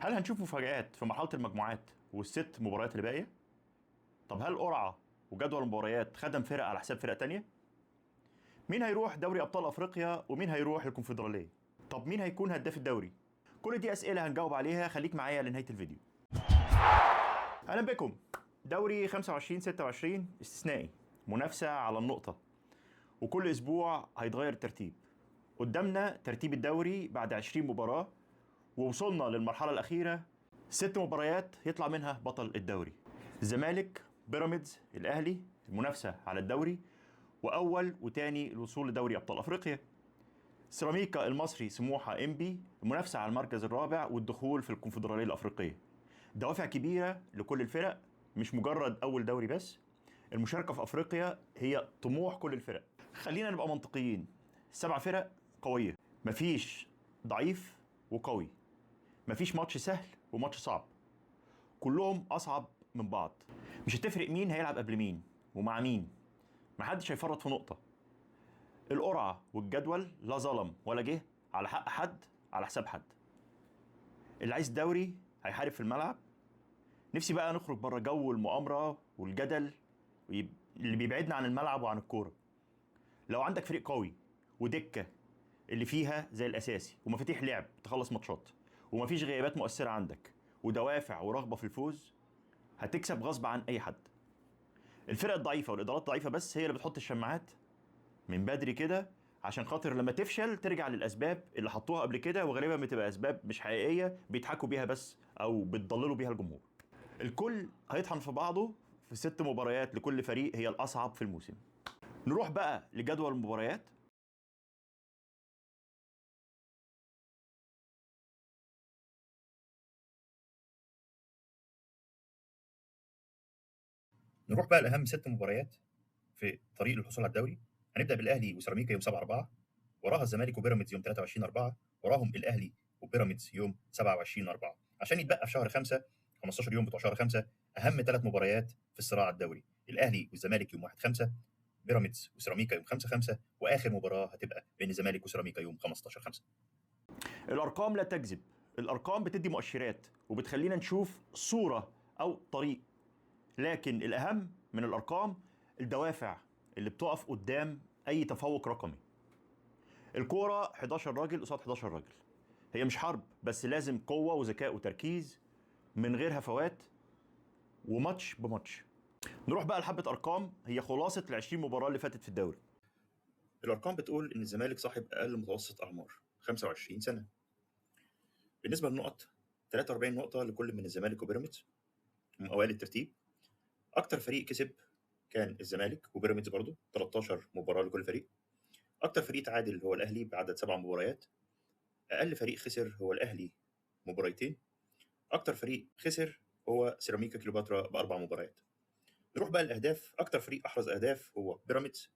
هل هنشوف مفاجآت في مرحلة المجموعات والست مباريات اللي باقية؟ طب هل قرعة وجدول المباريات خدم فرق على حساب فرق تانية؟ مين هيروح دوري أبطال أفريقيا ومين هيروح الكونفدرالية؟ طب مين هيكون هداف الدوري؟ كل دي أسئلة هنجاوب عليها، خليك معايا لنهاية الفيديو. أهلا بكم. دوري 25-26 استثنائي، منافسة على النقطة، وكل أسبوع هيتغير الترتيب. قدامنا ترتيب الدوري بعد 20 مباراة، ووصلنا للمرحلة الأخيرة، 6 مباريات يطلع منها بطل الدوري. الزمالك، بيراميدز، الأهلي، المنافسة على الدوري، وأول وتاني الوصول لدوري أبطال أفريقيا. سيراميكا، المصري، سموحة، إنبي، المنافسة على المركز الرابع والدخول في الكونفدرالية الأفريقية. دوافع كبيرة لكل الفرق، مش مجرد أول دوري بس. المشاركة في أفريقيا هي طموح كل الفرق. خلينا نبقى منطقيين، 7 فرق قوية، مفيش ضعيف وقوي، مفيش ماتش سهل وماتش صعب، كلهم اصعب من بعض. مش هتفرق مين هيلعب قبل مين ومع مين، محدش هيفرط في نقطة. القرعة والجدول لا ظلم ولا جه على حق حد على حساب حد. اللي عايز دوري هيحارب في الملعب. نفسي بقى نخرج بره جو المؤامرة والجدل اللي بيبعدنا عن الملعب وعن الكورة. لو عندك فريق قوي ودكة اللي فيها زي الأساسي ومفاتيح لعب تخلص ماتشات ومفيش غيابات مؤثرة عندك ودوافع ورغبة في الفوز، هتكسب غصب عن أي حد. الفرق الضعيفة والإدارات الضعيفة بس هي اللي بتحط الشماعات من بدري كده، عشان خاطر لما تفشل ترجع للأسباب اللي حطوها قبل كده، وغالبا بتبقى أسباب مش حقيقية بيضحكوا بيها بس أو بتضللوا بيها الجمهور. الكل هيطحن في بعضه في 6 مباريات لكل فريق هي الأصعب في الموسم. نروح بقى لجدول المباريات. نروح بقى لأهم 6 مباريات في طريق للحصول على الدوري. هنبدأ بالأهلي وسيراميكا يوم 7/4، وراها الزمالك وبيراميدز يوم 23/4، وراهم الأهلي وبيراميدز يوم 27/4، عشان يتبقى في شهر 5 15 يوم بتوع شهر 5 أهم 3 مباريات في الصراع على الدوري. الأهلي والزمالك يوم 1/5، بيراميدز وسيراميكا يوم 5/5، وآخر مباراة هتبقى بين الزمالك وسيراميكا يوم 15/5. الأرقام لا تكذب، الأرقام بتدي مؤشرات وبتخلينا نشوف صورة أو طريق، لكن الأهم من الأرقام الدوافع اللي بتقف قدام أي تفوق رقمي. الكورة 11 راجل قصاد 11 راجل، هي مش حرب، بس لازم قوة وذكاء وتركيز من غير هفوات وماتش بماتش. نروح بقى لحبة أرقام هي خلاصة ال 20 مباراة اللي فاتت في الدوري. الأرقام بتقول إن الزمالك صاحب أقل متوسط أعمار 25 سنة. بالنسبة للنقط 43 نقطة لكل من الزمالك وبيراميدز هم أوائل الترتيب. أكتر فريق كسب كان الزمالك وبيراميدز برضو 13 مباراة لكل فريق. أكتر فريق تعادل هو الأهلي بعدد 7 مباريات. أقل فريق خسر هو الأهلي مباريتين. أكتر فريق خسر هو سيراميكا كليوباترا ب4 مباريات. نروح بقى للأهداف. أكتر فريق أحرز أهداف هو بيراميدز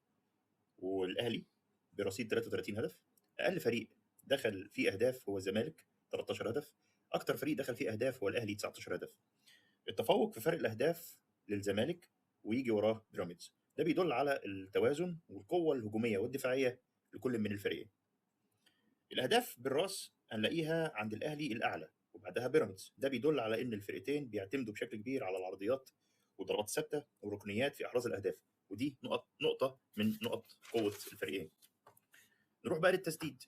والأهلي برصيد 33 هدف. أقل فريق دخل فيه أهداف هو الزمالك 13 هدف. أكتر فريق دخل فيه أهداف هو الأهلي 19 هدف. التفوق في فرق الأهداف للزمالك ويجي وراه بيراميدز، ده بيدل على التوازن والقوة الهجومية والدفاعية لكل من الفريقين. الأهداف بالراس هنلاقيها عند الأهلي الأعلى وبعدها بيراميدز، ده بيدل على إن الفرقتين بيعتمدوا بشكل كبير على العرضيات وضربات ثابتة وركنيات في إحراز الأهداف، ودي نقطة من نقط قوة الفريقين. نروح بقى للتسديد.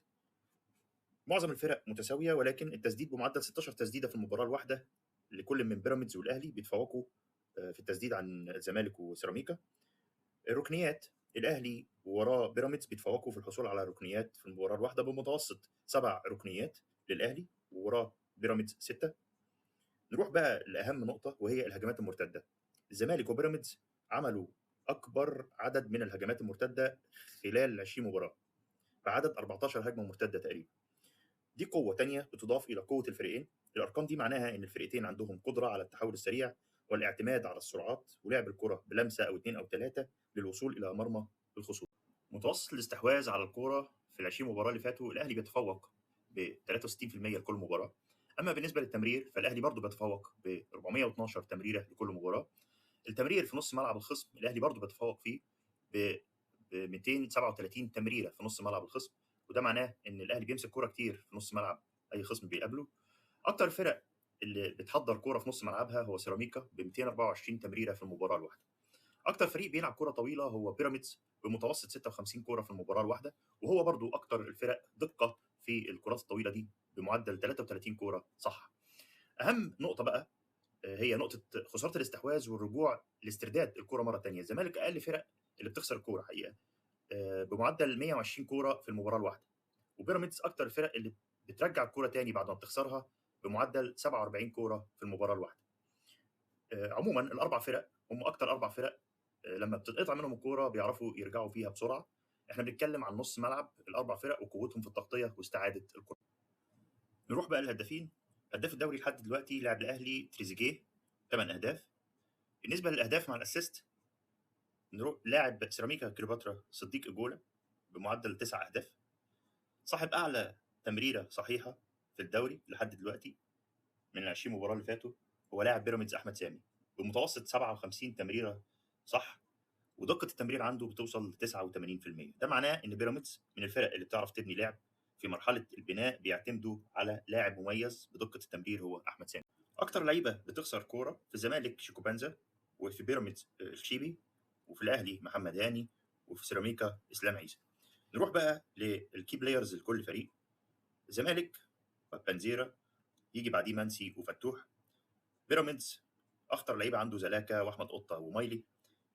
معظم الفرق متساوية، ولكن التسديد بمعدل 16 تسديدة في المباراة الواحدة لكل من بيراميدز والأهلي، بيتفوقوا في التسديد عن الزمالك وسيراميكا. الركنيات الأهلي وراه بيراميدز بيتفوقوا في الحصول على ركنيات في المباراة الواحدة بمتوسط 7 ركنيات للأهلي، ووراه بيراميدز 6. نروح بقى لأهم نقطة وهي الهجمات المرتدة. الزمالك وبيراميدز عملوا أكبر عدد من الهجمات المرتدة خلال 20 مباراة بعدد 14 هجمة مرتدة تقريبا. دي قوة تانية بتضاف إلى قوة الفريقين. الأرقام دي معناها إن الفريقين عندهم قدرة على التحول السريع والاعتماد على السرعات ولعب الكرة بلمسة أو 2 أو 3 للوصول إلى مرمى الخصوم. متوسط الاستحواذ على الكرة في ال 20 مباراة اللي فاتوا الأهلي بيتفوق ب 63% لكل مباراة. أما بالنسبة للتمرير فالأهلي برضه بيتفوق ب 412 تمريرة لكل مباراة. التمرير في نص ملعب الخصم الأهلي برضه بيتفوق فيه ب 237 تمريرة في نص ملعب الخصم، وده معناه ان الاهلي بيمسك كوره كتير في نص ملعب اي خصم بيقابله. اكتر فرق اللي بتحضّر كورة في نُص ملعبها هو سيراميكا ب224 تمريرة في المباراة الواحدة. أكتر فريق بيلعب كورة طويلة هو بيراميدز بمتوسط 56 كورة في المباراة الواحدة، وهو برضه أكتر الفرق دقة في الكرات الطويلة دي بمعدل 33 كورة صح. أهم نقطة بقى هي نقطة خسارة الاستحواذ والرجوع لاسترداد الكورة مرة تانية. الزمالك أقل فرق اللي بتخسر الكورة حقيقة بمعدل 120 كورة في المباراة الواحدة، وبيراميدز أكتر الفرق اللي بترجع الكورة تاني بعد ما بتخسرها بمعدل 47 كورة في المباراة الواحدة. عموما الأربع فرق هم أكتر أربع فرق لما بتتقطع منهم الكورة بيعرفوا يرجعوا فيها بسرعة. احنا بنتكلم عن نص ملعب الأربع فرق وقوتهم في التغطية واستعادة الكرة. نروح بقى للهدافين. هداف الدوري لحد دلوقتي لاعب الأهلي تريزيجيه 8 أهداف. بالنسبة للأهداف مع الأسيست نروح لاعب سيراميكا كليوباترا صديق إجولا بمعدل 9 أهداف. صاحب أعلى تمريرة صحيحة في الدوري لحد دلوقتي من ال 20 مباراة اللي فاتوا هو لاعب بيراميدز أحمد سامي بمتوسط 57 تمريرة صح، ودقة التمرير عنده بتوصل ل 89%. ده معناه إن بيراميدز من الفرق اللي بتعرف تبني لعب في مرحلة البناء بيعتمدوا على لاعب مميز بدقة التمرير هو أحمد سامي. أكتر لعيبة بتخسر كورة في الزمالك شيكوبانزا، وفي بيراميدز الشيبي، وفي الأهلي محمد هاني، وفي سيراميكا إسلام عيسى. نروح بقى للكي بلايرز لكل فريق. الزمالك بنزيرا، يجي بعديه منسي وفتوح. بيراميدز اخطر لعيبه عنده زلاكا واحمد قطه ومايلي.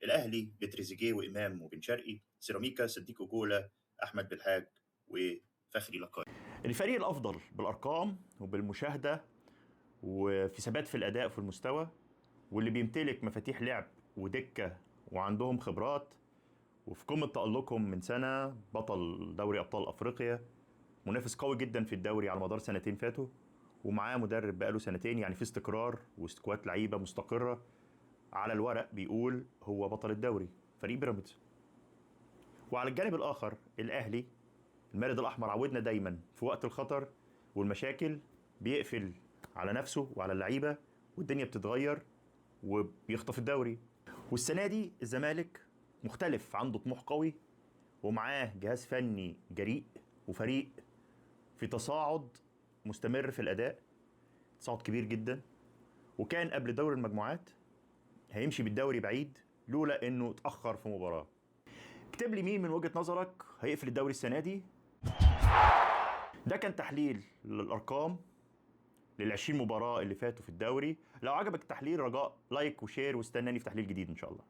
الاهلي بتريزيجيه وامام وبن شرقي. سيراميكا صديق جوله، احمد بالحاج، وفخري لقاي. الفريق الافضل بالارقام وبالمشاهده وفي ثبات في الاداء في المستوى، واللي بيمتلك مفاتيح لعب ودكه وعندهم خبرات، وفي قمه تالقهم من سنه بطل دوري ابطال افريقيا، منافس قوي جدا في الدوري على مدار سنتين فاتوا، ومعاه مدرب بقاله سنتين، يعني في استقرار وسكواد لعيبه مستقره. على الورق بيقول هو بطل الدوري فريق بيراميدز. وعلى الجانب الاخر الاهلي المارد الاحمر عودنا دايما في وقت الخطر والمشاكل بيقفل على نفسه وعلى اللعيبه والدنيا بتتغير وبيخطف الدوري. والسنه دي الزمالك مختلف، عنده طموح قوي ومعاه جهاز فني جريء وفريق في تصاعد مستمر في الاداء، تصاعد كبير جدا، وكان قبل دوري المجموعات هيمشي بالدوري بعيد لولا انه اتاخر في مباراه. اكتب لي مين من وجهه نظرك هيقفل الدوري السنه دي. ده كان تحليل للارقام لل20 مباراه اللي فاتوا في الدوري. لو عجبك التحليل رجاء لايك وشير، واستناني في تحليل جديد ان شاء الله.